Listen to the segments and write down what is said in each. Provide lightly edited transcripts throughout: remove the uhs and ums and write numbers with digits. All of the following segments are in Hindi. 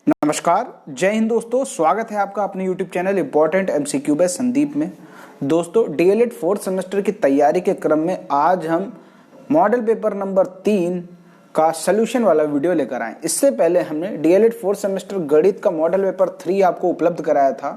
नमस्कार, जय हिंद दोस्तों। स्वागत है आपका अपने YouTube channel important MCQ by Sandeep में। दोस्तों, डीएलएड फोर्थ सेमेस्टर की तैयारी के क्रम में आज हम मॉडल पेपर नंबर 3 का सॉल्यूशन वाला वीडियो लेकर आए। इससे पहले हमने डीएलएड फोर्थ सेमेस्टर गणित का मॉडल पेपर 3 आपको उपलब्ध कराया था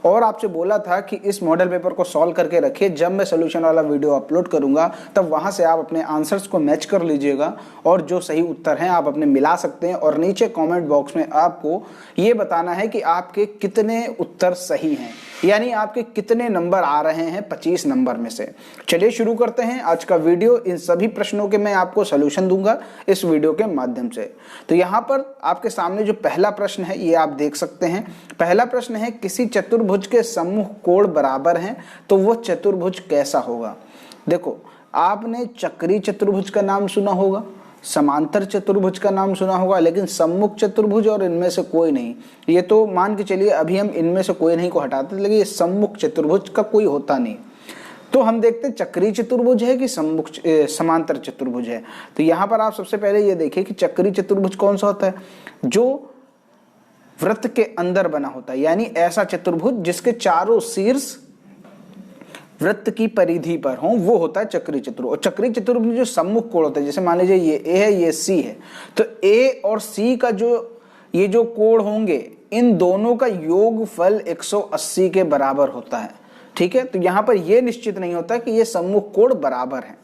और आपसे बोला था कि इस मॉडल पेपर को सॉल्व करके रखिए। जब मैं सॉल्यूशन वाला वीडियो अपलोड करूंगा तब वहां से आप अपने आंसर्स को मैच कर लीजिएगा और जो सही उत्तर हैं आप अपने मिला सकते हैं। और नीचे कमेंट बॉक्स में आपको ये बताना है कि आपके कितने उत्तर सही हैं, यानी आपके कितने नंबर आ रहे हैं 25 नंबर में से। चलिए शुरू करते हैं आज का वीडियो। इन सभी प्रश्नों के मैं आपको सॉल्यूशन दूंगा इस वीडियो के माध्यम से। तो यहाँ पर आपके सामने जो पहला प्रश्न है ये आप देख सकते हैं। पहला प्रश्न है, किसी चतुर्भुज के सम्मुख कोण बराबर हैं तो वो चतुर्भुज कैसा होगा। देखो, आपने चक्रीय चतुर्भुज का नाम सुना होगा, समांतर चतुर्भुज का नाम सुना होगा, लेकिन सम्मुख चतुर्भुज और इनमें से कोई नहीं। ये तो मान के चलिए अभी हम इनमें से कोई नहीं को हटाते, लेकिन ये सम्मुख चतुर्भुज का कोई होता नहीं। तो हम देखते हैं चक्रीय चतुर्भुज है कि समांतर चतुर्भुज है। तो यहाँ पर आप सबसे पहले ये देखिए कि चक्रीय चतुर्भुज कौन सा होता है, जो वृत्त के अंदर बना होता है, यानी ऐसा चतुर्भुज जिसके चारों शीर्ष वृत्त की परिधि पर हो, वो होता है चक्रीय चतुर्भुज। और चक्रीय चतुर्भुज में जो सम्मुख कोण होता है, जैसे मान लीजिए ये ए है, ये सी है, तो ए और सी का ये जो कोण होंगे, इन दोनों का योगफल 180 के बराबर होता है। ठीक है, तो यहां पर यह निश्चित नहीं होता कि ये सम्मुख कोण बराबर है।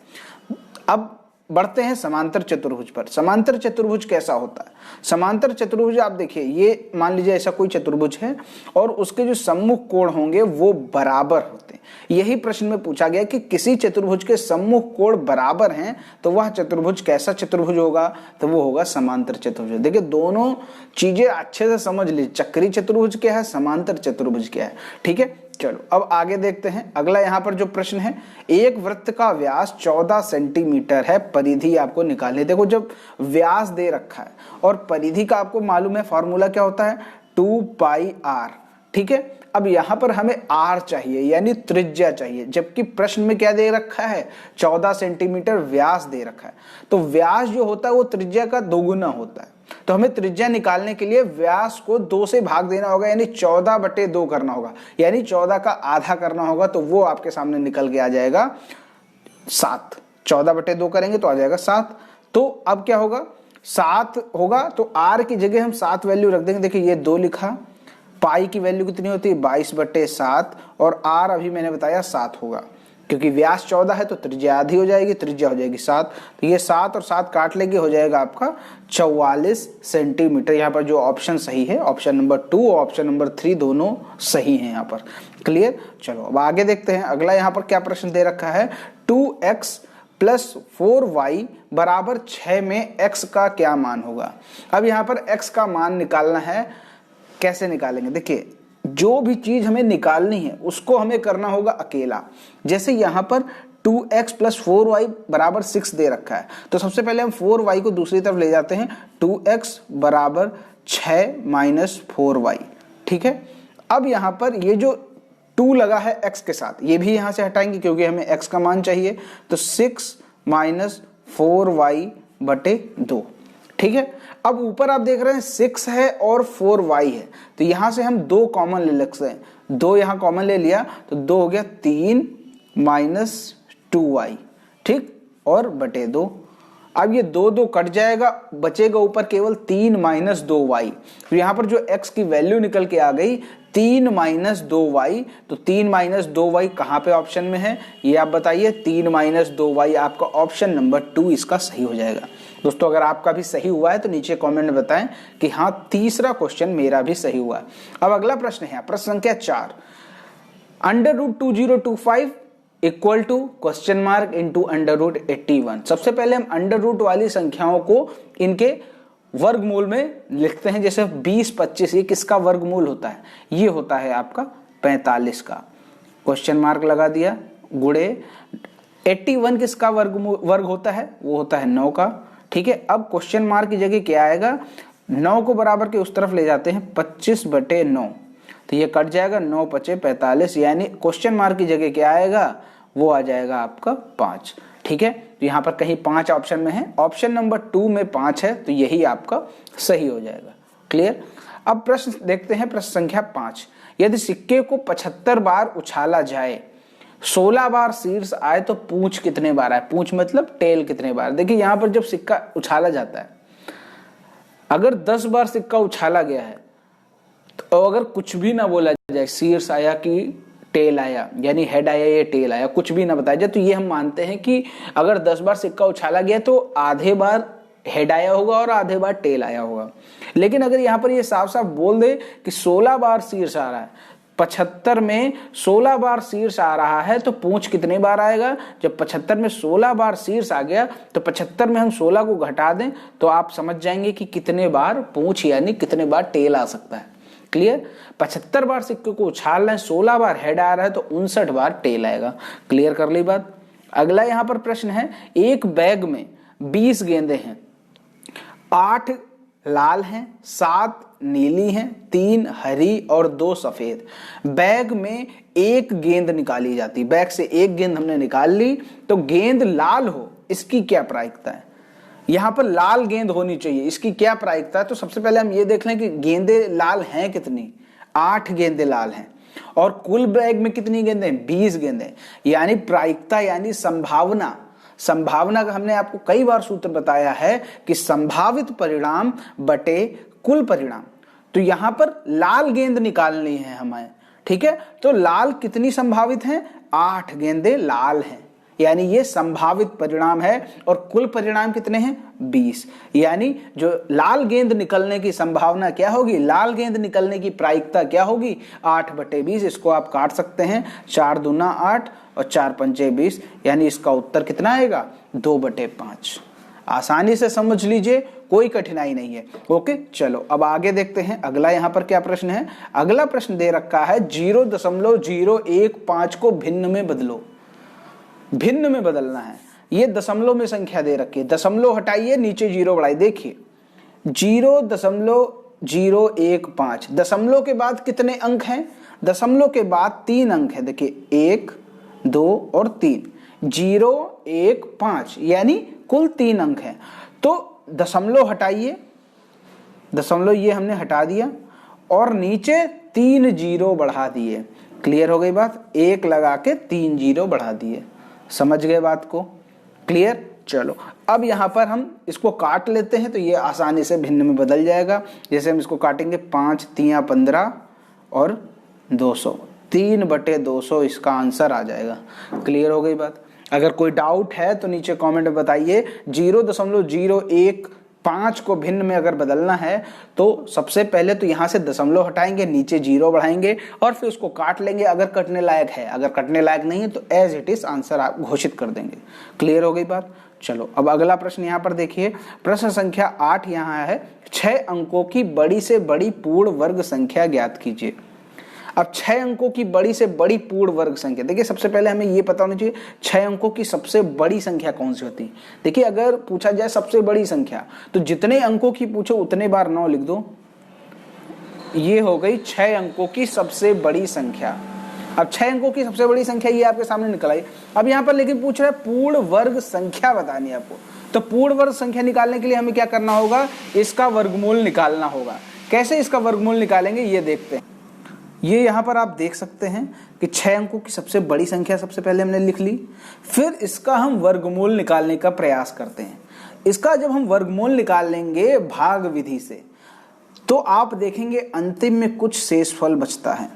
अब बढ़ते हैं समांतर चतुर्भुज पर। समांतर चतुर्भुज कैसा होता है? समांतर चतुर्भुज आप देखिए, ये मान लीजिए ऐसा कोई चतुर्भुज है और उसके जो सम्मुख कोण होंगे वो बराबर होते हैं। यही प्रश्न में पूछा गया कि किसी चतुर्भुज के सम्मुख कोण बराबर हैं तो वह चतुर्भुज कैसा चतुर्भुज होगा, तो वो होगा समांतर चतुर्भुज। देखिए, दोनों चीजें अच्छे से समझ लीजिए, चक्रीय चतुर्भुज क्या है, समांतर चतुर्भुज क्या है। ठीक है, चलो अब आगे देखते हैं। अगला यहाँ पर जो प्रश्न है, एक वृत्त का व्यास 14 सेंटीमीटर है, परिधि आपको निकालनी है। देखो, जब व्यास दे रखा है और परिधि का आपको मालूम है फॉर्मूला क्या होता है, 2 पाई आर। ठीक है, अब यहाँ पर हमें आर चाहिए, यानी त्रिज्या चाहिए, जबकि प्रश्न में क्या दे रखा है, 14 सेंटीमीटर व्यास दे रखा है। तो व्यास जो होता है वो त्रिज्या का दोगुना होता है। तो हमें त्रिज्या निकालने के लिए व्यास को 2 से भाग देना होगा, यानी 14/2 करना होगा, यानी 14 का आधा करना होगा। तो वो आपके सामने निकल के आ जाएगा 7। 14/2 करेंगे तो आ जाएगा 7। तो अब क्या होगा, 7 होगा, तो आर की जगह हम 7 वैल्यू रख देंगे। देखिए, ये 2 लिखा, पाई की वैल्यू कितनी होती है, 22/7, और आर अभी मैंने बताया 7 होगा, क्योंकि व्यास 14 है तो त्रिज्या आधी हो जाएगी, त्रिज्या हो जाएगी 7। तो ये 7 और 7 काट लेंगे, हो जाएगा आपका 44 सेंटीमीटर। यहाँ पर जो ऑप्शन सही है, ऑप्शन नंबर 2 और ऑप्शन नंबर 3 दोनों सही हैं यहाँ पर। क्लियर? चलो अब आगे देखते हैं। अगला यहाँ पर क्या प्रश्न दे रखा है, 2x + 4y = 6 में x का क्या मान होगा। अब यहाँ पर x का मान निकालना है। कैसे निकालेंगे? देखिए, जो भी चीज हमें निकालनी है उसको हमें करना होगा अकेला। जैसे यहां पर 2x + 4y = 6 दे रखा है, तो सबसे पहले हम 4y को दूसरी तरफ ले जाते हैं, 2x = 6 - 4y। ठीक है, अब यहां पर ये जो 2 लगा है x के साथ, ये भी यहां से हटाएंगे क्योंकि हमें x का मान चाहिए। तो 6 - 4y/2। ठीक है, अब ऊपर आप देख रहे हैं 6 है और 4y है, तो यहां से हम 2 कॉमन ले सकते हैं। 2 यहां कॉमन ले लिया तो 2 हो गया 3 - 2y। ठीक, और बटे 2। अब ये 2 कट जाएगा, बचेगा ऊपर केवल 3 - 2y। तो यहां पर जो x की वैल्यू निकल के आ गई 3 - 2y। तो 3 - 2y कहां पे ऑप्शन में है, ये आप बताइए। 3 - 2y आपका ऑप्शन नंबर 2 इसका सही हो जाएगा। दोस्तों, अगर आपका भी सही हुआ है तो नीचे कमेंट में बताएं कि हाँ, तीसरा क्वेश्चन मेरा भी सही हुआ है। अब अगला प्रश्न है, प्रश्न संख्या 4, √2025 = *√81। सबसे पहले हम अंडर रूट वाली संख्याओं को इनके वर्गमूल में लिखते हैं। जैसे 20, 25, ये किसका वर्गमूल होता है, ये होता है आपका 45 का। क्वेश्चन मार्क लगा दिया, गुणे 81 किसका वर्ग होता है, वो होता है 9 का। ठीक है, अब क्वेश्चन मार्क की जगह क्या आएगा, 9 को बराबर के उस तरफ ले जाते हैं, 25/9। तो ये कट जाएगा, 9 × 5 = 45, यानी क्वेश्चन मार्क की जगह क्या आएगा, वो आ जाएगा आपका 5। ठीक है, तो यहाँ पर कहीं 5 ऑप्शन में है, ऑप्शन नंबर 2 में 5 है, तो यही आपका सही हो जाएगा। क्लियर। अब प्रश्न देखते हैं, प्रश्न संख्या 5। यदि सिक्के को 75 बार उछाला जाए, 16 बार शीर्ष आए तो पूंछ कितने बार आए? पूंछ मतलब टेल कितने बार। देखिए यहां पर जब सिक्का उछाला जाता है, अगर 10 बार सिक्का उछाला गया है तो अगर कुछ भी ना बोला जाए, शीर्ष आया कि टेल आया, यानी हेड आया या टेल आया, कुछ भी ना बताया जाए, तो ये हम मानते हैं कि अगर 10 बार सिक्का उछाला गया तो आधे बार हेड आया होगा और आधे बार टेल आया होगा। लेकिन अगर यहाँ पर ये साफ साफ बोल दे कि 16 बार शीर्ष आ रहा है, 75 में 16 बार शीर्ष आ रहा है तो पूंछ कितने बार आएगा? जब 75 में 16 बार शीर्ष आ गया तो 75 में हम 16 को घटा दें तो आप समझ जाएंगे कि कितने बार पूंछ यानी कितने बार टेल आ सकता है। क्लियर। 75 बार सिक्के को उछाल रहे हैं, 16 बार हेड आ रहा है तो 59 बार टेल आएगा। क्लियर कर ली बात। अगला यहां पर प्रश्न है, एक बैग में 20 गेंदें हैं, 8 लाल हैं, 7 नीली हैं, 3 हरी और 2 सफेद। बैग में एक गेंद निकाली जाती, बैग से एक गेंद हमने निकाल ली तो गेंद लाल हो, इसकी क्या प्रायिकता है? यहां पर लाल गेंद होनी चाहिए, इसकी क्या प्रायिकता है? तो सबसे पहले हम ये देख लें कि गेंदे लाल हैं कितनी। 8 गेंदे लाल हैं और कुल बैग में कितनी गेंदें? 20 गेंदें। यानी प्रायिकता यानी संभावना, संभावना का हमने आपको कई बार सूत्र बताया है कि संभावित परिणाम बटे कुल परिणाम। तो यहां पर लाल गेंद निकालनी है हमें, ठीक है। तो लाल कितनी संभावित हैं? 8 गेंदें लाल हैं, यानी ये संभावित परिणाम है। और कुल परिणाम कितने हैं? 20। यानी जो लाल गेंद निकलने की संभावना क्या होगी, लाल गेंद निकलने की प्रायिकता क्या होगी? 8/20। इसको आप काट सकते हैं, 4 दूना 8 और 4 पंचे 20, यानी इसका उत्तर कितना आएगा? 2/5। आसानी से समझ लीजिए, कोई कठिनाई नहीं है। ओके, चलो अब आगे देखते हैं। अगला यहाँ पर क्या प्रश्न है? अगला प्रश्न दे रखा है 0.015 को भिन्न में बदलो। भिन्न में बदलना है, ये दशमलव में संख्या दे रखी है, दशमलव हटाइए, नीचे 0 बढ़ाइए। देखिए 0.015, दशमलव के बाद कितने अंक हैं? दशमलव के बाद 3 अंक है। देखिए 1, 2 और 3, 0, 1, 5, यानी कुल 3 अंक हैं। तो दशमलव हटाइए, दशमलव ये हमने हटा दिया और नीचे 3 0 बढ़ा दिए। क्लियर हो गई बात? 1 लगा के 3 0 बढ़ा दिए। समझ गए बात को? क्लियर। चलो अब यहां पर हम इसको काट लेते हैं तो ये आसानी से भिन्न में बदल जाएगा। जैसे हम इसको काटेंगे, 5 3 15 और 200, 3/200 इसका आंसर आ जाएगा। क्लियर हो गई बात? अगर कोई डाउट है तो नीचे कमेंट में बताइए। 0.015 को भिन्न में अगर बदलना है तो सबसे पहले तो यहां से दशमलव हटाएंगे, नीचे 0 बढ़ाएंगे और फिर उसको काट लेंगे अगर कटने लायक है। अगर कटने लायक नहीं है तो एज इट इज आंसर आप घोषित कर देंगे। क्लियर हो गई बात? चलो अब अगला प्रश्न यहाँ पर देखिए, प्रश्न संख्या 8 यहाँ है, 6 अंकों की बड़ी से बड़ी पूर्ण वर्ग संख्या ज्ञात कीजिए। अब 6 अंकों की बड़ी से बड़ी पूर्ण वर्ग संख्या, देखिए सबसे पहले हमें ये पता होना चाहिए 6 अंकों की सबसे बड़ी संख्या कौन सी होती है। देखिए अगर पूछा जाए सबसे बड़ी संख्या तो जितने अंकों की पूछो उतने बार 9 लिख दो। ये हो गई 6 अंकों की सबसे बड़ी संख्या। अब 6 अंकों की सबसे बड़ी संख्या ये आपके सामने निकल आई। अब यहाँ पर लेकिन पूछ रहा है पूर्ण वर्ग संख्या बतानी है आपको। तो पूर्ण वर्ग संख्या निकालने के लिए हमें क्या करना होगा? इसका वर्गमूल निकालना होगा। कैसे इसका वर्गमूल निकालेंगे ये देखते हैं। ये यहाँ पर आप देख सकते हैं कि 6 अंकों की सबसे बड़ी संख्या सबसे पहले हमने लिख ली, फिर इसका हम वर्गमूल निकालने का प्रयास करते हैं। इसका जब हम वर्गमूल निकाल लेंगे भाग विधि से तो आप देखेंगे अंतिम में कुछ शेषफल बचता है।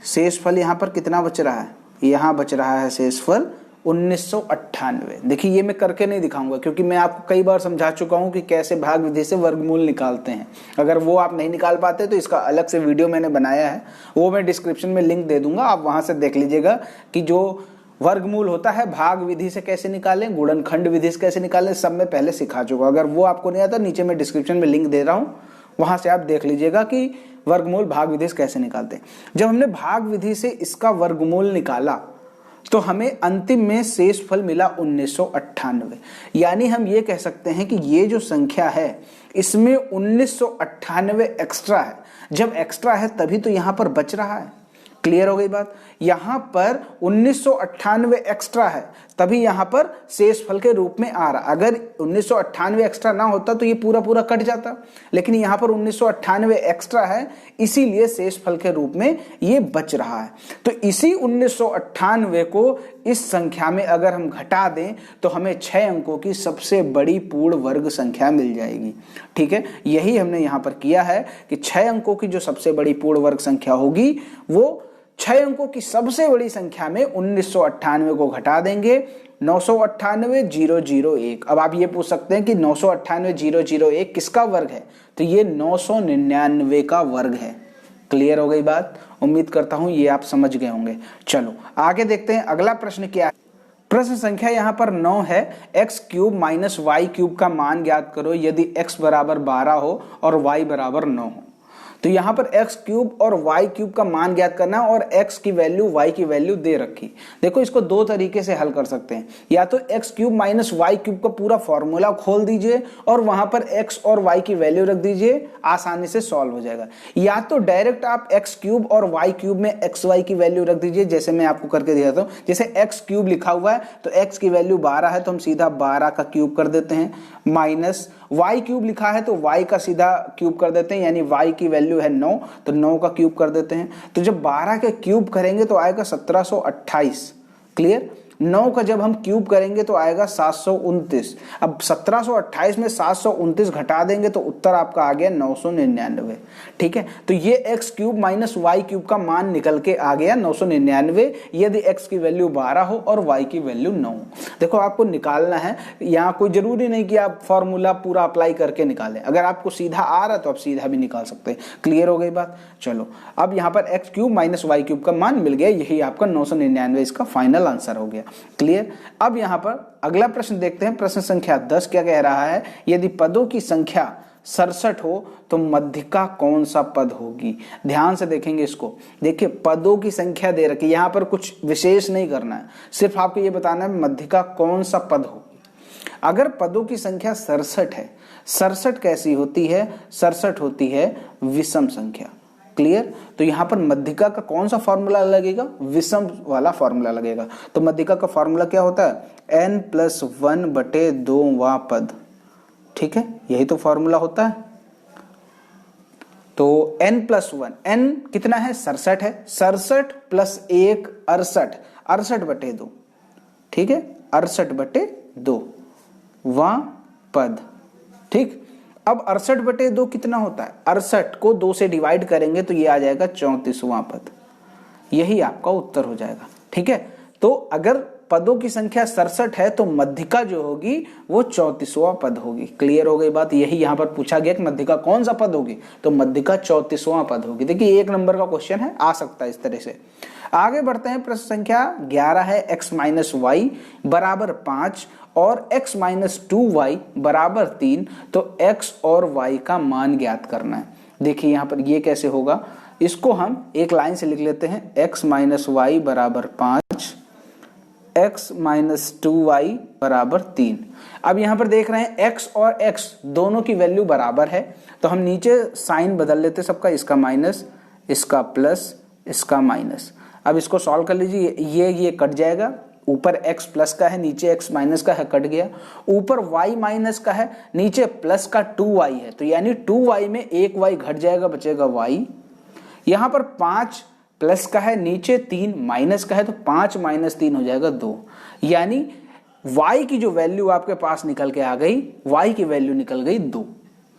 शेषफल यहाँ पर कितना बच रहा है? यहाँ बच रहा है शेषफल 1998। देखिए ये मैं करके नहीं दिखाऊंगा क्योंकि मैं आपको कई बार समझा चुका हूं कि कैसे भाग विधि से वर्गमूल निकालते हैं। अगर वो आप नहीं निकाल पाते तो इसका अलग से वीडियो मैंने बनाया है, वो मैं डिस्क्रिप्शन में लिंक दे दूंगा, आप वहां से देख लीजिएगा कि जो वर्गमूल होता है भाग विधि से कैसे निकालें, गुणनखंड विधि से कैसे निकालें, सब मैं पहले सिखा चुका। अगर वो आपको नहीं आता नीचे मैं डिस्क्रिप्शन में लिंक दे रहा हूँ, वहां से आप देख लीजिएगा कि वर्गमूल भाग विधि से कैसे निकालते हैं। जब हमने भाग विधि से इसका वर्गमूल निकाला तो हमें अंतिम में शेषफल मिला 1998। यानी हम ये कह सकते हैं कि ये जो संख्या है इसमें 1998 एक्स्ट्रा है। जब एक्स्ट्रा है तभी तो यहाँ पर बच रहा है। क्लियर हो गई बात। यहां पर 1998 एक्स्ट्रा है, तभी यहां पर शेषफल के रूप में आ रहा। अगर 1998 एक्स्ट्रा ना होता तो ये पूरा पूरा कट जाता, लेकिन यहां पर 1998 एक्स्ट्रा है, इसीलिए शेषफल के रूप में ये बच रहा है। तो इसी 1998 को इस संख्या में अगर हम घटा दें तो हमें 6 अंकों की सबसे बड़ी पूर्ण वर्ग संख्या मिल जाएगी। ठीक है, यही हमने यहां पर किया है कि 6 अंकों की जो सबसे बड़ी पूर्ण वर्ग संख्या होगी वो 6 अंकों की सबसे बड़ी संख्या में 1998 को घटा देंगे, 998,001। अब आप ये पूछ सकते हैं कि 998,001 किसका वर्ग है, तो ये 999 का वर्ग है। क्लियर हो गई बात, उम्मीद करता हूं ये आप समझ गए होंगे। चलो आगे देखते हैं अगला प्रश्न क्या है। प्रश्न संख्या यहाँ पर 9 है। x cube minus y cube का मान ज्ञात करो यदि x बराबर 12 हो और y बराबर 9 हो। तो यहाँ पर x क्यूब और y क्यूब का मान ज्ञात करना और x की वैल्यू y की वैल्यू दे रखी। देखो इसको दो तरीके से हल कर सकते हैं, या तो x cube minus y cube का पूरा फॉर्मूला खोल दीजिए और वहां पर x और y की वैल्यू रख दीजिए, आसानी से सॉल्व हो जाएगा। या तो डायरेक्ट आप x क्यूब और y क्यूब में xy की वैल्यू रख दीजिए, जैसे मैं आपको करके दिखाता हूँ। जैसे x क्यूब लिखा हुआ है तो x की वैल्यू 12 है तो हम सीधा 12 का क्यूब कर देते हैं, माइनस y क्यूब लिखा है तो y का सीधा क्यूब कर देते हैं, यानी y की वैल्यू है 9 तो 9 का क्यूब कर देते हैं। तो जब 12 के क्यूब करेंगे तो आएगा 1728। क्लियर, 9 का जब हम क्यूब करेंगे तो आएगा 729। अब 1728 में 729 घटा देंगे तो उत्तर आपका आ गया 999। ठीक है, तो ये x cube minus y cube का मान निकल के आ गया 999 यदि x की वैल्यू 12 हो और y की वैल्यू 9 हो। देखो आपको निकालना है, यहाँ कोई जरूरी नहीं कि आप फॉर्मूला पूरा अप्लाई करके निकालें, अगर आपको सीधा आ रहा तो आप सीधा भी निकाल सकते हैं। क्लियर हो गई बात। चलो अब यहाँ पर x cube minus y cube का मान मिल गया, यही आपका 999 इसका फाइनल आंसर हो गया। क्लियर, अब यहां पर अगला प्रश्न देखते हैं। प्रश्न संख्या 10 क्या कह रहा है, यदि पदों की संख्या 67 हो तो मध्यिका कौन सा पद होगी। ध्यान से देखेंगे इसको। देखिए पदों की संख्या दे रखी, यहां पर कुछ विशेष नहीं करना है, सिर्फ आपको यह बताना है मध्यिका कौन सा पद होगी। अगर पदों की संख्या 67 है, 67 कैसी होती है, 67 होती है विषम संख्या। क्लियर, तो यहां पर मध्यिका का कौन सा फॉर्मूला लगेगा, विषम वाला फॉर्मूला लगेगा। तो मध्यिका का फॉर्मूला क्या होता है, n+1/2वां पद। ठीक है, यही तो फॉर्मूला होता है। तो n+1, n कितना है, 67 है, 67 + 1 68, 68/2। ठीक है, 68/2 वां पद। ठीक, अब 68/2 कितना होता है, 68 को 2 से डिवाइड करेंगे तो ये आ जाएगा 34वां पद। यही आपका उत्तर हो जाएगा। ठीक है, तो अगर पदों की संख्या 67 है तो मध्यिका जो होगी वो 34वां पद होगी। क्लियर हो गई बात, यही यहाँ पर पूछा गया कि मध्यिका कौन सा पद होगी, तो मध्यिका 34वां पद होगी। देखिए 1 नंबर का क्वेश्चन है, आ सकता है इस तरह से। आगे बढ़ते हैं, प्रश्न संख्या 11 है, x माइनस वाई बराबर 5 और x माइनस 2y बराबर 3, तो x और y का मान ज्ञात करना है। देखिए यहाँ पर ये कैसे होगा, इसको हम एक लाइन से लिख लेते हैं, x माइनस वाई बराबर 5, x माइनस 2y बराबर 3। अब यहाँ पर देख रहे हैं x और x दोनों की वैल्यू बराबर है, तो हम नीचे साइन बदल लेते सबका, इसका माइनस, इसका प्लस, इसका माइनस। अब इसको सॉल्व कर लीजिए, ये कट जाएगा, ऊपर x प्लस का है, नीचे x माइनस का है, कट गया। ऊपर y माइनस का है, नीचे प्लस का 2y है, तो यानी 2y में 1y घट जाएगा, बचेगा y। यहां पर 5 प्लस का है, नीचे 3 माइनस का है, तो 5 माइनस 3 हो जाएगा 2। यानी y की जो वैल्यू आपके पास निकल के आ गई, y की वैल्यू निकल गई 2।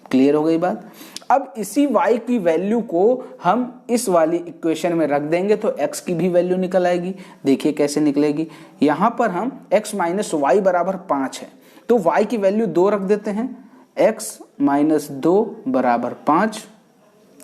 क्लियर हो गई बात। अब इसी y की वैल्यू को हम इस वाली इक्वेशन में रख देंगे तो x की भी वैल्यू निकल आएगी। देखिए कैसे निकलेगी, यहां पर हम x माइनस वाई बराबर 5 है तो y की वैल्यू 2 रख देते हैं, x माइनस 2 बराबर 5।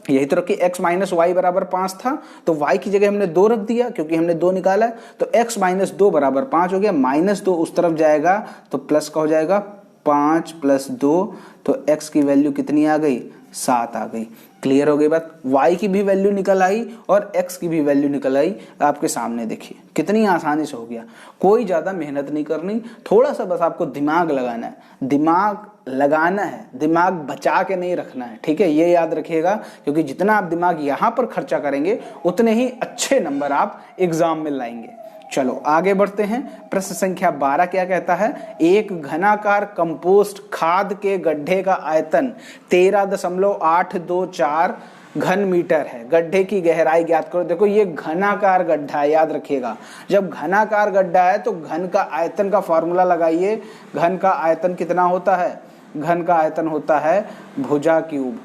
यही तो रखिए, x माइनस वाई बराबर 5 था तो y की जगह हमने 2 रख दिया क्योंकि हमने 2 निकाला है, तो x माइनस 2 बराबर 5 हो गया। माइनस 2 उस तरफ जाएगा तो प्लस का हो जाएगा, 5 + 2, तो x की वैल्यू कितनी आ गई, 7 आ गई। क्लियर हो गई बात। y की भी वैल्यू निकल आई और x की भी वैल्यू निकल आई आपके सामने। देखिए कितनी आसानी से हो गया, कोई ज्यादा मेहनत नहीं करनी, थोड़ा सा बस आपको दिमाग लगाना है, दिमाग लगाना है, दिमाग बचा के नहीं रखना है, ठीक है, ये याद रखिएगा, क्योंकि जितना आप दिमाग यहां पर खर्चा करेंगे उतने ही अच्छे नंबर आप एग्जाम में लाएंगे। चलो आगे बढ़ते हैं। प्रश्न संख्या 12 क्या कहता है, एक घनाकार कंपोस्ट खाद के गड्ढे का आयतन 13.824 घन मीटर है, गड्ढे की गहराई ज्ञात करो। देखो ये घनाकार गड्ढा है, याद रखिएगा, जब घनाकार गड्ढा है तो घन का आयतन का फॉर्मूला लगाइए। घन का आयतन कितना होता है, घन का आयतन होता है भुजा क्यूब,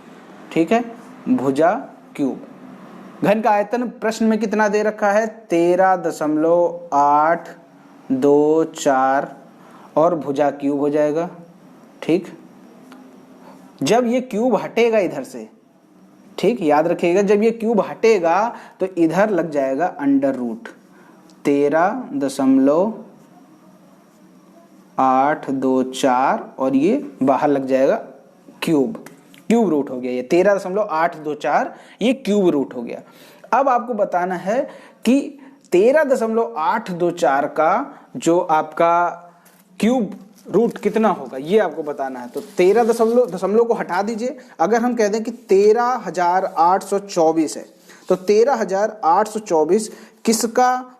ठीक है, भुजा क्यूब। घन का आयतन प्रश्न में कितना दे रखा है, 13.824 और भुजा क्यूब हो जाएगा, ठीक। जब ये क्यूब हटेगा इधर से, ठीक, याद रखिएगा, जब ये क्यूब हटेगा तो इधर लग जाएगा अंडर रूट 13.824 और ये बाहर लग जाएगा क्यूब रूट हो गया। ये 13.824 ये क्यूब रूट हो गया। अब आपको बताना है कि 13.824 का जो आपका क्यूब रूट कितना होगा, ये आपको बताना है। तो 13 दशमलव को हटा दीजिए। अगर हम कह दें कि 13,824 है तो 13,824 किसका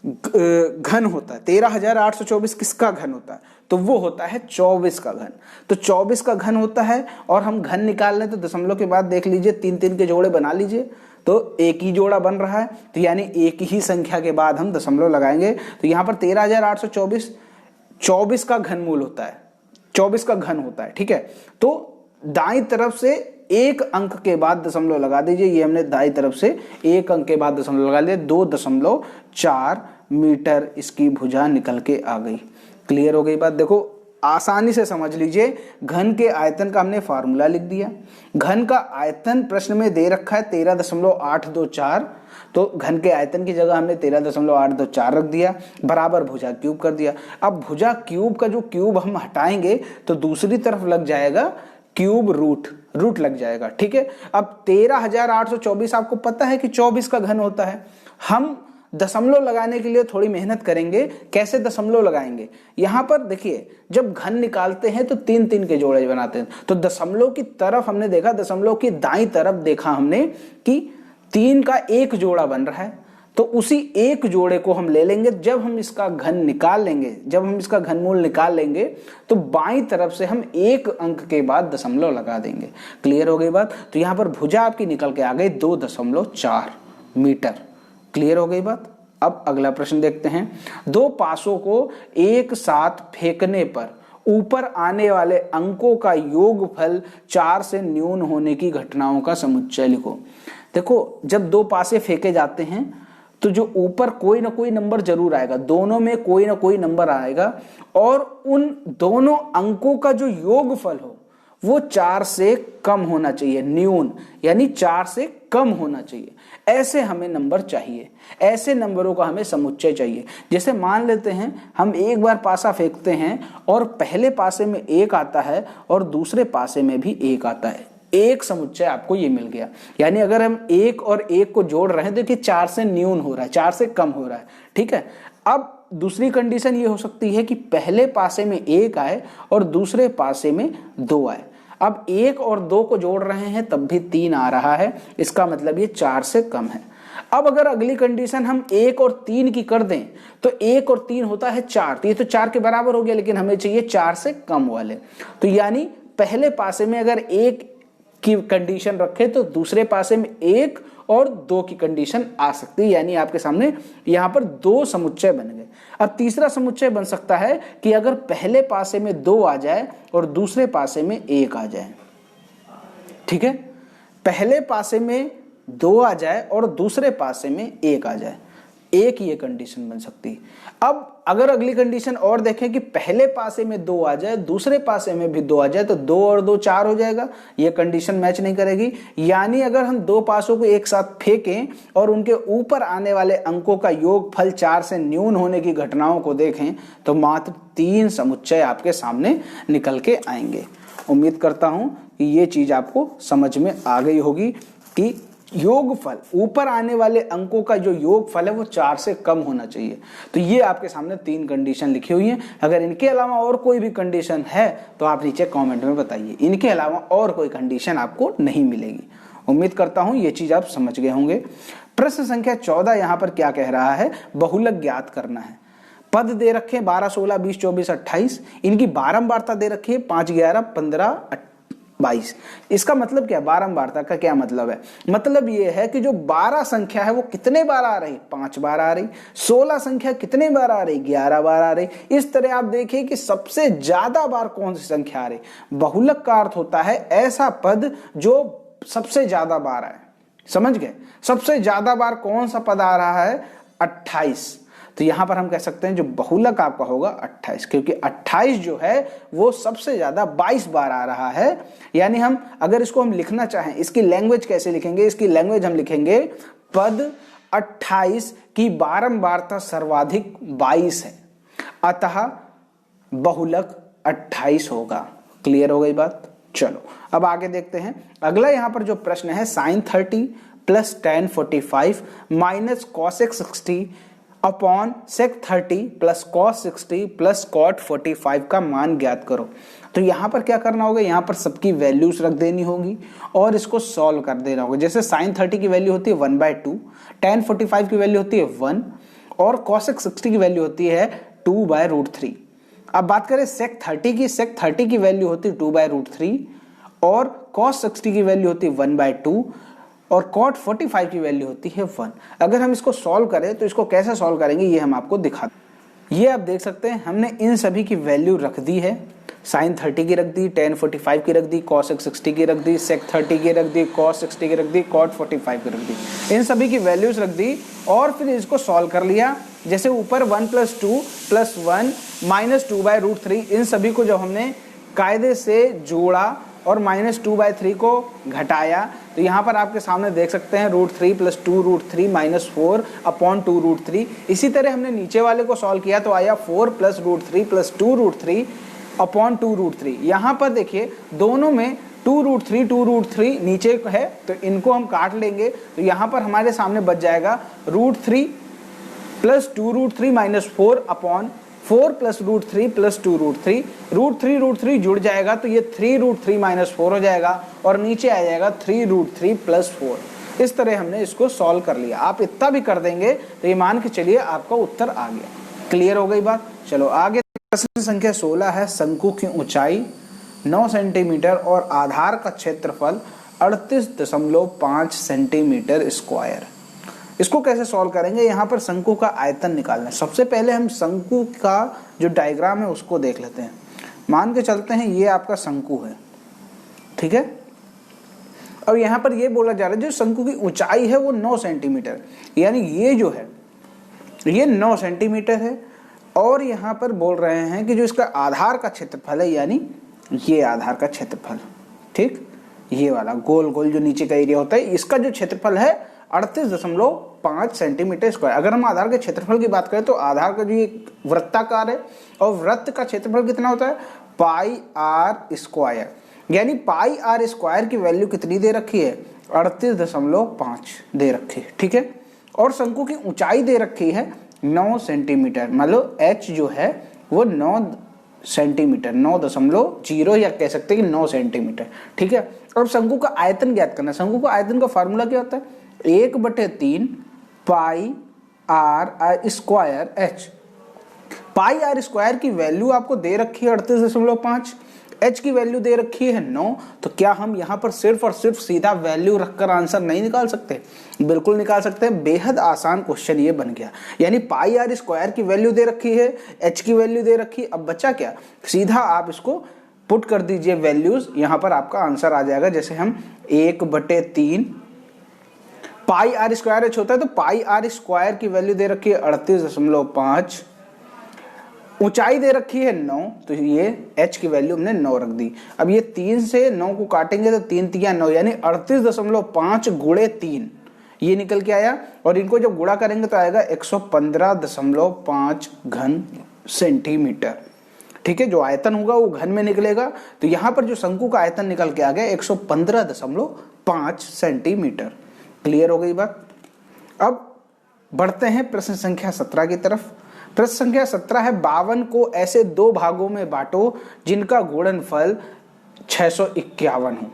घन होता है, 13,824 किसका घन होता है, तो वो होता है 24 का घन। तो 24 का घन होता है और हम घन निकाल लें तो दशमलव के बाद देख लीजिए 3 के जोड़े बना लीजिए, तो एक ही जोड़ा बन रहा है, तो यानी एक ही संख्या के बाद हम दशमलव लगाएंगे। तो यहाँ पर 13,824 24 का घनमूल होता है, 24 का घन होता है, ठीक है। तो दाईं तरफ से एक अंक के बाद दशमलव लगा दीजिए। ये हमने दाईं तरफ से एक अंक के बाद दशमलव लगा लिया, 2.4 मीटर इसकी भुजा निकल के आ गई। क्लियर हो गई बात। देखो आसानी से समझ लीजिए, घन के आयतन का हमने फार्मूला लिख दिया। घन का आयतन प्रश्न में दे रखा है 13.824, तो घन के आयतन की जगह हमने 13.824 रख दिया, बराबर भुजा क्यूब कर दिया। अब भुजा क्यूब का जो क्यूब हम हटाएंगे तो दूसरी तरफ लग जाएगा क्यूब रूट लग जाएगा, ठीक है। अब 13,824 आपको पता है कि 24 का घन होता है। हम दशमलव लगाने के लिए थोड़ी मेहनत करेंगे। कैसे दशमलव लगाएंगे, यहां पर देखिए, जब घन निकालते हैं तो 3 के जोड़े बनाते हैं, तो दशमलव की तरफ हमने देखा, दशमलव की दाईं तरफ देखा हमने कि 3 का एक जोड़ा बन रहा है, तो उसी एक जोड़े को हम ले लेंगे। जब हम इसका घन निकाल लेंगे, जब हम इसका घनमूल निकाल लेंगे तो बाईं तरफ से हम एक अंक के बाद दशमलव लगा देंगे। क्लियर हो गई बात। तो यहां पर भुजा आपकी निकल के आ गई 2.4 मीटर। क्लियर हो गई बात। अब अगला प्रश्न देखते हैं। दो पासों को एक साथ फेंकने पर ऊपर आने वाले अंकों का योगफल 4 से न्यून होने की घटनाओं का समुच्चय लिखो। देखो जब दो पासे फेंके जाते हैं तो जो ऊपर कोई ना कोई नंबर जरूर आएगा, दोनों में कोई ना कोई नंबर आएगा, और उन दोनों अंकों का जो योगफल हो वो 4 से कम होना चाहिए, न्यून यानी 4 से कम होना चाहिए। ऐसे हमें नंबर चाहिए, ऐसे नंबरों का हमें समुच्चय चाहिए। जैसे मान लेते हैं हम एक बार पासा फेंकते हैं और पहले पासे में 1 आता है और दूसरे पासे में भी 1 आता है, एक समुच्चय आपको ये मिल गया। यानी अगर हम 1 और 1 को जोड़ रहे हैं तो 4 से न्यून हो रहा है, 4 से कम हो रहा है, ठीक है। अब दूसरी कंडीशन ये हो सकती है कि पहले पासे में 1 आए और दूसरे पासे में 2 आए। अब 1 और 2 को जोड़ रहे हैं तब भी 3 आ रहा है, इसका मतलब ये 4 से कम है। अब अगर अगली कंडीशन हम 1 और 3 की कर दें तो 1 और 3 होता है 4, तो ये तो 4 के बराबर हो गया, लेकिन हमें चाहिए 4 से कम वाले। तो यानी पहले पासे में अगर 1 की कंडीशन रखे तो दूसरे पासे में 1 और 2 की कंडीशन आ सकती है। यानी आपके सामने यहां पर 2 समुच्चय बन गए। अब तीसरा समुच्चय बन सकता है कि अगर पहले पासे में 2 आ जाए और दूसरे पासे में 1 आ जाए, ठीक है, पहले पासे में 2 आ जाए और दूसरे पासे में 1 आ जाए, एक ये कंडीशन बन सकती है। अब अगर अगली कंडीशन और देखें कि पहले पासे में 2 आ जाए, दूसरे पासे में भी 2 आ जाए, तो 2 और 2 4 हो जाएगा, ये कंडीशन मैच नहीं करेगी। यानी अगर हम 2 पासों को एक साथ फेंकें और उनके ऊपर आने वाले अंकों का योगफल 4 से न्यून होने की घटनाओं को देखें तो मात्र 3 समुच्चय आपके सामने निकल के आएंगे। उम्मीद करता हूं कि ये चीज आपको समझ में आ गई होगी कि योगफल, ऊपर आने वाले अंकों का जो योगफल है वो 4 से कम होना चाहिए। तो ये आपके सामने 3 कंडीशन लिखी हुई हैं। अगर इनके अलावा और कोई भी कंडीशन है तो आप नीचे कमेंट में बताइए। इनके अलावा और कोई कंडीशन आपको नहीं मिलेगी। उम्मीद करता हूं ये चीज आप समझ गए होंगे। प्रश्न संख्या 14 यहां पर क्या कह रहा है, बहुलक ज्ञात करना है। पद दे रखे 12, 16, 20, 24, 28, इनकी बारंबारता दे रखी है 5, 11, 15, 22। इसका मतलब क्या है, बारंबारता का क्या मतलब है? मतलब ये है कि जो 12 संख्या है वो कितने बार आ रही, 5 बार आ रही। 16 संख्या कितने बार आ रही, 11 बार आ रही। इस तरह आप देखिए कि सबसे ज्यादा बार कौन सी संख्या आ रही। बहुलक का अर्थ होता है ऐसा पद जो सबसे ज्यादा बार आए। समझ गए? सबसे ज्यादा बार कौन सा पद आ रहा है, 28। तो यहां पर हम कह सकते हैं जो बहुलक आपका होगा 28, क्योंकि 28 जो है वो सबसे ज्यादा 22 बार आ रहा है। यानी हम अगर इसको हम लिखना चाहें, इसकी लैंग्वेज कैसे लिखेंगे, इसकी लैंग्वेज हम लिखेंगे पद 28 की बारंबारता सर्वाधिक 22 है, अतः बहुलक 28 होगा। क्लियर हो गई बात? चलो अब आगे देखते हैं। अगला यहां पर जो प्रश्न है, sin 30 plus tan 45 minus cosec 60 upon sec 30 plus cos 60 plus cot 45 का मान ज्ञात करो। तो यहां पर क्या करना होगा, यहां पर सबकी वैल्यूज रख देनी होगी और इसको सॉल्व कर देना होगा। जैसे sin 30 की वैल्यू होती है 1/2, tan 45 की वैल्यू होती है 1 और cosec 60 की वैल्यू होती है 2/√3। अब बात करें sec 30 की, sec 30 की वैल्यू होती है 2/√3 और cos 60 की वैल्यू होती है 1/2 और cot 45 की वैल्यू होती है 1। अगर हम इसको सॉल्व करें तो इसको कैसे सॉल्व करेंगे ये हम आपको दिखा दें। ये आप देख सकते हैं हमने इन सभी की वैल्यू रख दी है। sin 30 की रख दी, tan 45 की रख दी, cosec 60 की रख दी, sec 30 की रख दी, cos 60 की रख दी, cot 45 की रख दी। इन सभी की वैल्यूज रख दी और फिर इसको सॉल्व कर लिया। जैसे ऊपर 1 + 2 + 1 माइनस 2/√3, इन सभी को जब हमने कायदे से जोड़ा और -2/3 को घटाया तो यहाँ पर आपके सामने देख सकते हैं √3 + 2√3 -4 अपॉन 2√3। इसी तरह हमने नीचे वाले को सॉल्व किया तो आया 4 + √3 + 2√3 अपॉन 2√3। यहाँ पर देखिए दोनों में 2√3 नीचे है तो इनको हम काट लेंगे तो यहाँ पर हमारे सामने बच जाएगा √3 + 2√3 - 4 अपॉन 4 + √3 + 2√3। √3 जुड़ जाएगा तो ये 3√3 - 4 हो जाएगा और नीचे आ जाएगा 3√3 + 4। इस तरह हमने इसको सॉल्व कर लिया। आप इतना भी कर देंगे तो ये मान के चलिए आपका उत्तर आ गया। क्लियर हो गई बात? चलो आगे प्रश्न संख्या 16 है, शंकु की ऊंचाई 9 सेंटीमीटर और आधार का क्षेत्रफल 38.5 सेंटीमीटर स्क्वायर। इसको कैसे सॉल्व करेंगे, यहाँ पर शंकु का आयतन निकालना है। सबसे पहले हम शंकु का जो डायग्राम है उसको देख लेते हैं। मान के चलते हैं ये आपका शंकु है, ठीक है। अब यहाँ पर ये बोला जा रहा है जो शंकु की ऊंचाई है वो 9 सेंटीमीटर, यानी ये जो है ये 9 सेंटीमीटर है। और यहाँ पर बोल रहे हैं कि जो इसका आधार का क्षेत्रफल है, यानी ये आधार का क्षेत्रफल, ठीक, ये वाला गोल गोल जो नीचे का एरिया होता है, इसका जो क्षेत्रफल है 38.5 सेंटीमीटर स्क्वायर। अगर हम आधार के क्षेत्रफल की बात करें तो आधार का जो ये वृत्ताकार है और वृत्त का क्षेत्रफल कितना होता है, πr², यानी πr² की वैल्यू कितनी दे रखी है, 38.5 दे रखी है, ठीक है। और शंकु की ऊंचाई दे रखी है 9 सेंटीमीटर, मतलब h जो है वो 9 सेंटीमीटर, 9.0 या कह सकते हैं कि 9 सेंटीमीटर, ठीक है। और शंकु का आयतन ज्ञात करना है। शंकु का आयतन का फार्मूला क्या होता है, 1/3 πr²h। πr² की वैल्यू आपको दे रखी है 38.5, h की वैल्यू दे रखी है 9। तो क्या हम यहाँ पर सिर्फ और सिर्फ सीधा वैल्यू रखकर आंसर नहीं निकाल सकते? बिल्कुल निकाल सकते हैं। बेहद आसान क्वेश्चन ये बन गया। यानी πr² की वैल्यू दे रखी है, h की वैल्यू दे रखी है, अब बचा क्या, सीधा आप इसको पुट कर दीजिए वैल्यूज, यहाँ पर आपका आंसर आ जाएगा। जैसे हम 1/3 πr²h होता है तो πr² की वैल्यू दे रखी है 38.5, ऊंचाई दे रखी है 9, तो ये h की वैल्यू हमने 9 रख दी। अब ये 3 से 9 को काटेंगे तो 3 × 3 = 9, यानी 38.5 × 3 ये निकल के आया। और इनको जब गुणा करेंगे तो आएगा 115.5 घन सेंटीमीटर। ठीक है, जो आयतन होगा वो घन में निकलेगा। तो यहां पर जो शंकु का आयतन निकल के आ गया 115.5 सेंटीमीटर। क्लियर हो गई बात। अब बढ़ते हैं प्रश्न संख्या 17 की तरफ। प्रश्न संख्या 17 है 52 को ऐसे दो भागों में बांटो जिनका गुणनफल 651 हो।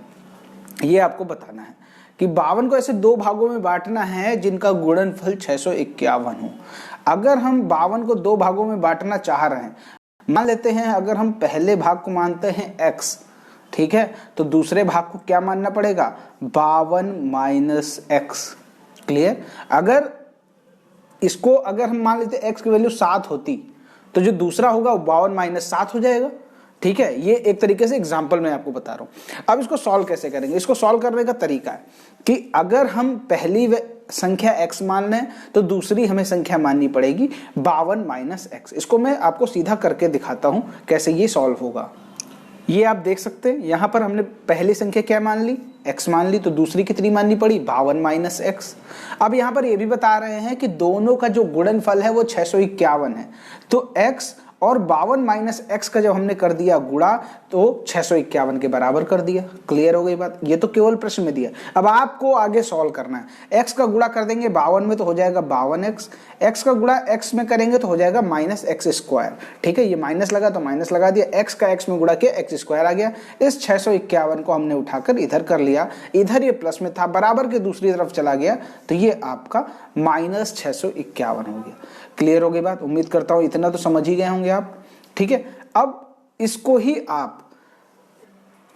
ये आपको बताना है कि 52 को ऐसे दो भागों में बांटना है जिनका गुणनफल 651 हो। अगर हम 52 को दो भागों में बांटना चाह रहे हैं, मान लेते हैं अगर हम पहले भाग को मानते हैं x, ठीक है, तो दूसरे भाग को क्या मानना पड़ेगा 52 माइनस एक्स। क्लियर। अगर इसको अगर हम मान लेते x की वैल्यू 7 होती तो जो दूसरा होगा वो 52 माइनस 7 हो जाएगा। ठीक है, ये एक तरीके से एग्जाम्पल मैं आपको बता रहा हूं। अब इसको सॉल्व कैसे करेंगे, इसको सॉल्व करने का तरीका है कि अगर हम पहली संख्या x मान लें तो दूसरी हमें संख्या माननी पड़ेगी 52 माइनस एक्स। इसको मैं आपको सीधा करके दिखाता हूं कैसे ये सॉल्व होगा। ये आप देख सकते हैं, यहां पर हमने पहली संख्या क्या मान ली x मान ली, तो दूसरी कितनी माननी पड़ी 52 माइनस एक्स। अब यहां पर ये भी बता रहे हैं कि दोनों का जो गुणनफल है वो 651 है, तो x और 52 माइनस एक्स का जब हमने कर दिया गुणा तो 651 के बराबर कर दिया। क्लियर हो गई बात। ये तो केवल प्रश्न में दिया, अब आपको आगे सॉल्व करना है। x का गुणा कर देंगे 52 में तो हो जाएगा 52x, x का गुणा x में करेंगे तो हो जाएगा माइनस एक्स स्क्वायर। ठीक है, ये माइनस लगा तो माइनस लगा दिया, x का x में गुणा किया एक्स स्क्वायर आ गया। इस 651 को हमने उठाकर इधर कर लिया, इधर ये प्लस में था बराबर के दूसरी तरफ चला गया तो ये आपका माइनस 651 हो गया। क्लियर हो गई बात। उम्मीद करता हूं इतना तो समझ ही गए होंगे आप। ठीक है, अब इसको ही आप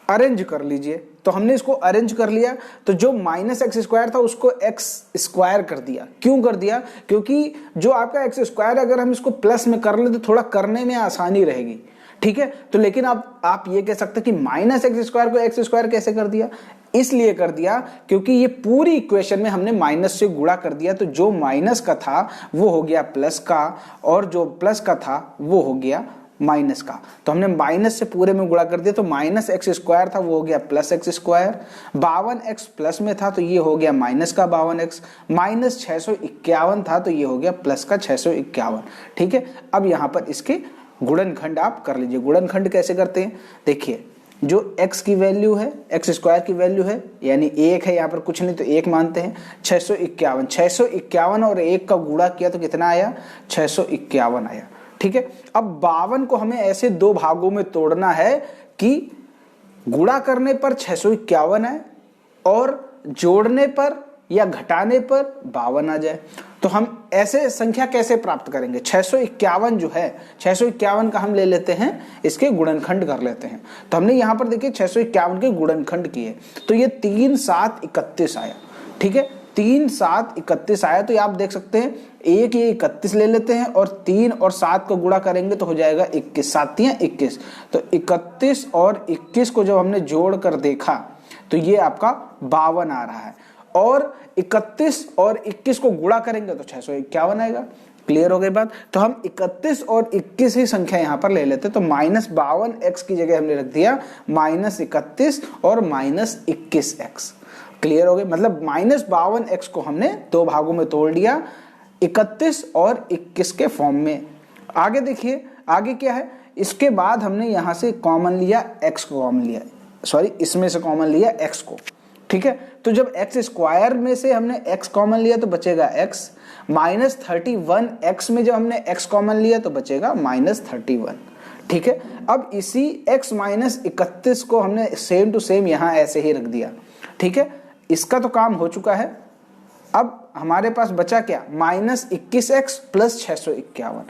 अरेंज कर लीजिए। तो हमने इसको अरेंज कर लिया, तो जो माइनस एक्स स्क्वायर था उसको एक्स स्क्वायर कर दिया। क्यों कर दिया, क्योंकि जो आपका एक्स स्क्वायर अगर हम इसको प्लस में कर ले तो थोड़ा करने में आसानी रहेगी। ठीक है, तो लेकिन आप ये कह सकते हैं कि माइनस एक्स स्क्वायर को एक्स स्क्वायर कैसे कर दिया, इसलिए कर दिया क्योंकि ये पूरी इक्वेशन में हमने माइनस से गुणा कर दिया, तो जो माइनस का था वो हो गया प्लस का और जो प्लस का था वो हो गया माइनस का। तो हमने माइनस से पूरे में गुणा कर दिया, तो माइनस एक्स स्क्वायर था वो हो गया plus x square, 52x plus में था तो ये हो गया माइनस का 52x, माइनस 651 था तो ये हो गया प्लस का 651। ठीक है, अब यहां पर इसके गुणनखंड आप कर लीजिए। गुणनखंड कैसे करते हैं, देखिए जो x की वैल्यू है एक्स स्क्वायर की वैल्यू है यानी 1 है, यहाँ पर कुछ नहीं तो 1 मानते हैं, 651 और 1 का गुणा किया तो कितना आया 651 आया। ठीक है, अब 52 को हमें ऐसे दो भागों में तोड़ना है कि गुणा करने पर 651 है और जोड़ने पर या घटाने पर 52 आ जाए। तो हम ऐसे संख्या कैसे प्राप्त करेंगे, 651 जो है 651 का हम ले लेते हैं, इसके गुणनखंड कर लेते हैं। तो हमने यहां पर देखिए 651 के गुणनखंड किए तो ये 3 7 31 आया। ठीक है, 3 7 31 आया, तो आप देख सकते हैं एक ये 31 ले लेते हैं और 3 और 7 को गुणा करेंगे तो हो जाएगा 21, 7 21। तो 31 और 21 को जब हमने जोड़ कर देखा तो ये आपका 52 आ रहा है, और 31 और 21 को गुणा करेंगे तो 651 आएगा। क्लियर हो गई बात। तो हम 31 और 21 ही संख्या यहां पर ले लेते, तो माइनस 52x की जगह हमने रख दिया माइनस 31 और माइनस 21x। क्लियर हो गई, मतलब माइनस 52x को हमने दो भागों में तोड़ लिया 31 और 21 के फॉर्म में। आगे देखिए आगे क्या है, इसके बाद हमने यहां से कॉमन लिया x को कॉमन लिया, सॉरी इसमें से कॉमन लिया x को। ठीक है, तो जब एक्स स्क्वायर में से हमने x कॉमन लिया तो बचेगा x, माइनस 31x में जब हमने x कॉमन लिया तो बचेगा माइनस 31। ठीक है, अब इसी x माइनस 31 को हमने सेम टू सेम यहां ऐसे ही रख दिया। ठीक है, इसका तो काम हो चुका है। अब हमारे पास बचा क्या, माइनस 21x प्लस 651।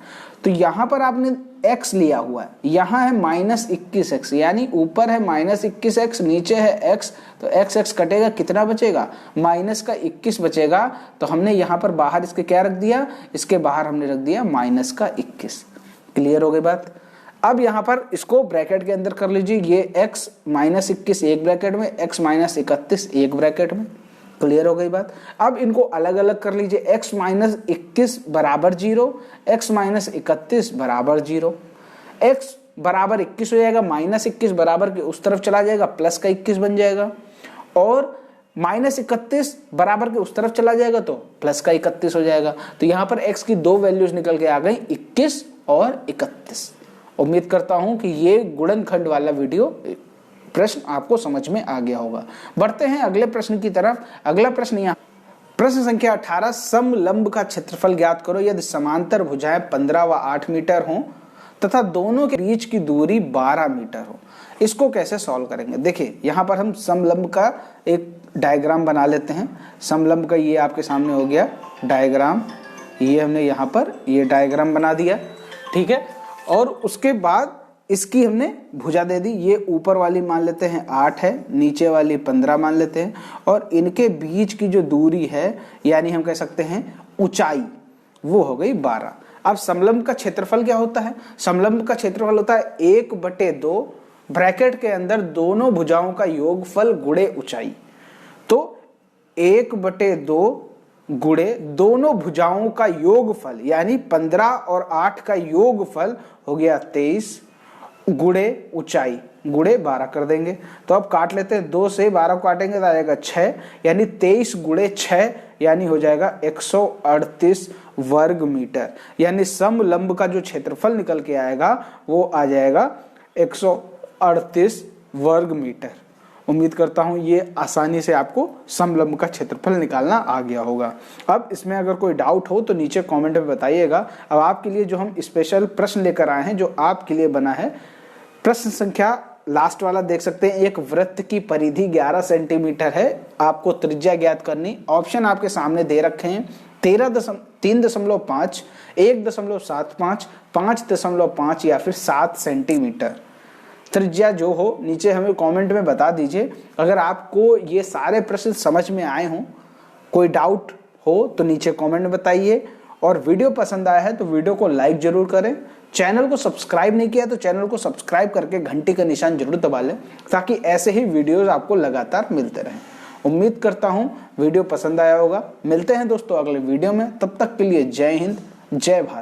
तो यहां पर आपने x लिया हुआ है, यहां है माइनस 21x, यानी ऊपर है माइनस 21x नीचे है x, तो x कटेगा कितना बचेगा माइनस का 21 बचेगा। तो हमने यहां पर बाहर इसके क्या रख दिया, इसके बाहर हमने रख दिया माइनस का 21। क्लियर हो गई बात। अब यहां पर इसको ब्रैकेट के अंदर कर लीजिए, ये x माइनस 21 एक ब्रैकेट में, x माइनस 31 एक ब्रैकेट में। क्लियर हो गई बात। अब इनको अलग अलग कर लीजिए, x माइनस 21 बराबर 0, x माइनस 31 बराबर 0, x बराबर 21 हो जाएगा, माइनस 21 बराबर के उस तरफ चला जाएगा प्लस का 21 बन जाएगा, और माइनस 31 बराबर के उस तरफ चला जाएगा तो प्लस का 31 हो जाएगा। तो यहां पर x की दो वैल्यूज निकल के आ गई 21 और 31। उम्मीद करता हूं कि ये गुणनखंड वाला वीडियो प्रश्न आपको समझ में आ गया होगा। बढ़ते हैं अगले प्रश्न की तरफ। अगला प्रश्न यहाँ, प्रश्न संख्या 18, समलंब का क्षेत्रफल ज्ञात करो यदि समांतर भुजाएं 15 व 8 मीटर हों तथा दोनों के बीच की दूरी 12 मीटर हो। इसको कैसे सॉल्व करेंगे? देखिए यहाँ पर हम समलंब का एक डायग्राम बना लेते हैं। समलंब का ये आपके सामने हो गया डायग्राम, ये हमने यहाँ पर ये डायग्राम बना दिया, ठीक है। और उसके बाद इसकी हमने भुजा दे दी, ये ऊपर वाली मान लेते हैं 8 है, नीचे वाली 15 मान लेते हैं, और इनके बीच की जो दूरी है यानी हम कह सकते हैं ऊंचाई, वो हो गई 12। अब समलंब का क्षेत्रफल क्या होता है? समलंब का क्षेत्रफल होता है 1/2 ब्रैकेट के अंदर दोनों भुजाओं का योगफल गुणे ऊंचाई। तो 1/2 गुणे दोनों भुजाओं का योगफल यानी 15 और 8 का योगफल हो गया 23 गुणे ऊंचाई गुणे 12 कर देंगे। तो अब काट लेते हैं, 2 से 12 को काटेंगे तो आ जाएगा 6, यानी 23 गुणे 6 यानी हो जाएगा 138 वर्ग मीटर। यानी समलंब का जो क्षेत्रफल निकल के आएगा वो आ जाएगा 138 वर्ग मीटर। उम्मीद करता हूं ये आसानी से आपको समलंब का क्षेत्रफल निकालना आ गया होगा। अब इसमें अगर कोई डाउट हो तो नीचे कमेंट में बताइएगा। अब आपके लिए जो हम स्पेशल प्रश्न लेकर आए हैं, जो आपके लिए बना है, प्रश्न संख्या लास्ट वाला देख सकते हैं। एक वृत्त की परिधि 11 सेंटीमीटर है, आपको त्रिज्या ज्ञात करनी। ऑप्शन आपके सामने दे रखे हैं, 3.5, 1.75, 5.5 या फिर 7 सेंटीमीटर। त्रिज्या जो हो नीचे हमें कमेंट में बता दीजिए। अगर आपको ये सारे प्रश्न समझ में आए हों, कोई डाउट हो तो नीचे कमेंट में बताइए। और वीडियो पसंद आया है तो वीडियो को लाइक जरूर करें। चैनल को सब्सक्राइब नहीं किया तो चैनल को सब्सक्राइब करके घंटी का निशान जरूर दबा लें, ताकि ऐसे ही वीडियोस आपको लगातार मिलते रहें। उम्मीद करता हूं वीडियो पसंद आया होगा। मिलते हैं दोस्तों अगले वीडियो में, तब तक के लिए जय हिंद, जय भारत।